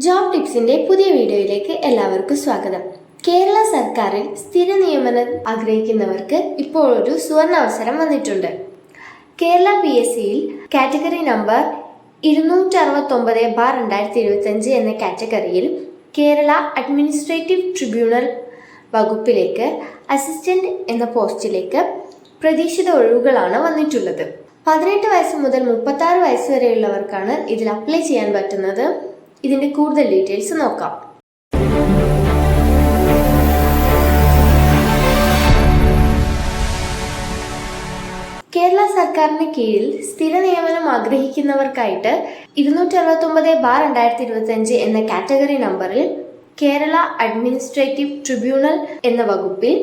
Job ടിപ്സിന്റെ പുതിയ വീഡിയോയിലേക്ക് എല്ലാവർക്കും സ്വാഗതം. കേരള സർക്കാരിൽ സ്ഥിര നിയമനം ആഗ്രഹിക്കുന്നവർക്ക് ഇപ്പോൾ ഒരു സുവർണ അവസരം വന്നിട്ടുണ്ട്. കേരള PSCയിൽ കാറ്റഗറി നമ്പർ 269/2025 എന്ന കാറ്റഗറിയിൽ കേരള അഡ്മിനിസ്ട്രേറ്റീവ് ട്രിബ്യൂണൽ വകുപ്പിലേക്ക് അസിസ്റ്റന്റ് എന്ന പോസ്റ്റിലേക്ക് പ്രതീക്ഷിത ഒഴിവുകളാണ് വന്നിട്ടുള്ളത്. 18 വയസ്സ് മുതൽ 36 വയസ്സ് വരെയുള്ളവർക്കാണ് ഇതിൽ അപ്ലൈ ചെയ്യാൻ പറ്റുന്നത്. ഇതിന്റെ കൂടുതൽ ഡീറ്റെയിൽസ് നോക്കാം. കേരള സർക്കാരിന് കീഴിൽ സ്ഥിര നിയമനം ആഗ്രഹിക്കുന്നവർക്കായിട്ട് 269/2025 എന്ന കാറ്റഗറി നമ്പറിൽ കേരള അഡ്മിനിസ്ട്രേറ്റീവ് ട്രിബ്യൂണൽ എന്ന വകുപ്പിൽ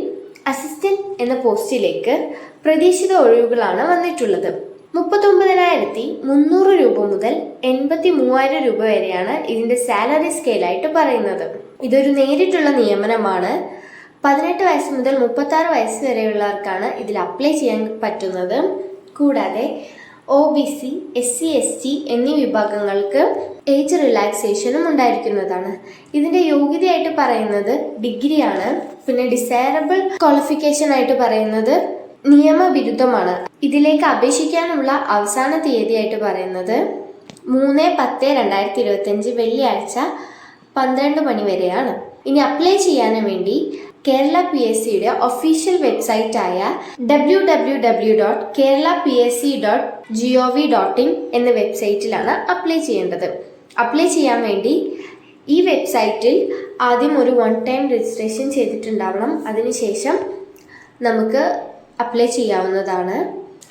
അസിസ്റ്റന്റ് എന്ന പോസ്റ്റിലേക്ക് പ്രതീക്ഷിത ഒഴിവുകളാണ് വന്നിട്ടുള്ളത്. 39,300 രൂപ മുതൽ 83,000 രൂപ വരെയാണ് ഇതിന്റെ സാലറി സ്കെയിലായിട്ട് പറയുന്നത്. ഇതൊരു നേരിട്ടുള്ള നിയമനമാണ്. 18 വയസ്സ് മുതൽ 36 വയസ്സ് വരെയുള്ളവർക്കാണ് ഇതിൽ അപ്ലൈ ചെയ്യാൻ പറ്റുന്നത്. കൂടാതെ OBC, SC, ST എന്നീ വിഭാഗങ്ങൾക്ക് ഏജ് റിലാക്സേഷനും ഉണ്ടായിരിക്കുന്നതാണ്. ഇതിന്റെ യോഗ്യതയായിട്ട് പറയുന്നത് ഡിഗ്രിയാണ്. പിന്നെ ഡിസൈറബിൾ ക്വാളിഫിക്കേഷൻ ആയിട്ട് പറയുന്നത് നിയമബിരുദമാണ്. ഇതിലേക്ക് അപേക്ഷിക്കാനുള്ള അവസാന തീയതിയായിട്ട് പറയുന്നത് 3/10/2025 വെള്ളിയാഴ്ച 12 മണി വരെയാണ്. ഇനി അപ്ലൈ ചെയ്യാൻ വേണ്ടി കേരള PSCയുടെ ഒഫീഷ്യൽ വെബ്സൈറ്റായ www.keralapsc.gov.in എന്ന വെബ്സൈറ്റിലാണ് അപ്ലൈ ചെയ്യേണ്ടത്. അപ്ലൈ ചെയ്യാൻ വേണ്ടി ഈ വെബ്സൈറ്റിൽ ആദ്യം ഒരു 1 ടൈം രജിസ്ട്രേഷൻ ചെയ്തിട്ടുണ്ടാവണം. അതിനുശേഷം നമുക്ക് അപ്ലൈ ചെയ്യാവുന്നതാണ്.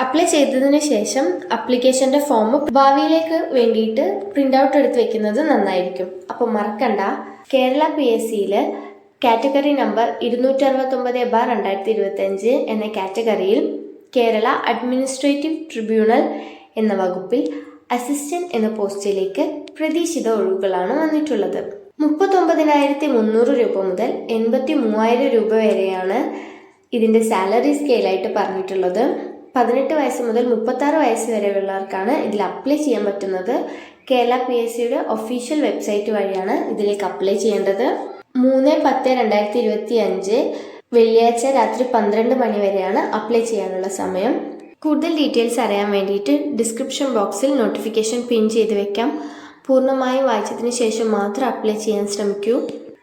അപ്ലൈ ചെയ്തതിന് ശേഷം അപ്ലിക്കേഷൻ്റെ ഫോം ഭാവിയിലേക്ക് വേണ്ടിയിട്ട് പ്രിൻ്റ് ഔട്ട് എടുത്ത് വെക്കുന്നത് നന്നായിരിക്കും. അപ്പോൾ മറക്കണ്ട, കേരള PSCയിൽ കാറ്റഗറി നമ്പർ 269/2025 എന്ന കാറ്റഗറിയിൽ കേരള അഡ്മിനിസ്ട്രേറ്റീവ് ട്രിബ്യൂണൽ എന്ന വകുപ്പിൽ അസിസ്റ്റന്റ് എന്ന പോസ്റ്റിലേക്ക് പ്രതീക്ഷിത ഒഴിവുകളാണ് വന്നിട്ടുള്ളത്. 39,300 രൂപ മുതൽ 83,000 രൂപ വരെയാണ് ഇതിൻ്റെ സാലറി സ്കെയിലായിട്ട് പറഞ്ഞിട്ടുള്ളത്. 18 വയസ്സ് മുതൽ 36 വയസ്സ് വരെയുള്ളവർക്കാണ് ഇതിൽ അപ്ലൈ ചെയ്യാൻ പറ്റുന്നത്. കേരള PSCയുടെ ഒഫീഷ്യൽ വെബ്സൈറ്റ് വഴിയാണ് ഇതിലേക്ക് അപ്ലൈ ചെയ്യേണ്ടത്. 3/10/2025 വെള്ളിയാഴ്ച രാത്രി 12 മണി വരെയാണ് അപ്ലൈ ചെയ്യാനുള്ള സമയം. കൂടുതൽ ഡീറ്റെയിൽസ് അറിയാൻ വേണ്ടിയിട്ട് ഡിസ്ക്രിപ്ഷൻ ബോക്സിൽ നോട്ടിഫിക്കേഷൻ പിൻ ചെയ്ത് വെക്കാം. പൂർണ്ണമായും വായിച്ചതിന് ശേഷം മാത്രം അപ്ലൈ ചെയ്യാൻ ശ്രമിക്കൂ.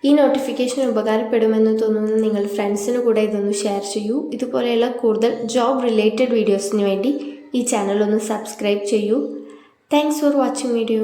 ഈ നോട്ടിഫിക്കേഷൻ ഉപകാരപ്പെടുമെന്ന് തോന്നുന്ന നിങ്ങൾ ഫ്രണ്ട്സിന് കൂടെ ഇതൊന്ന് ഷെയർ ചെയ്യൂ. ഇതുപോലെയുള്ള കൂടുതൽ ജോബ് റിലേറ്റഡ് വീഡിയോസിന് വേണ്ടി ഈ ചാനൽ ഒന്ന് സബ്സ്ക്രൈബ് ചെയ്യൂ. Thanks for watching video.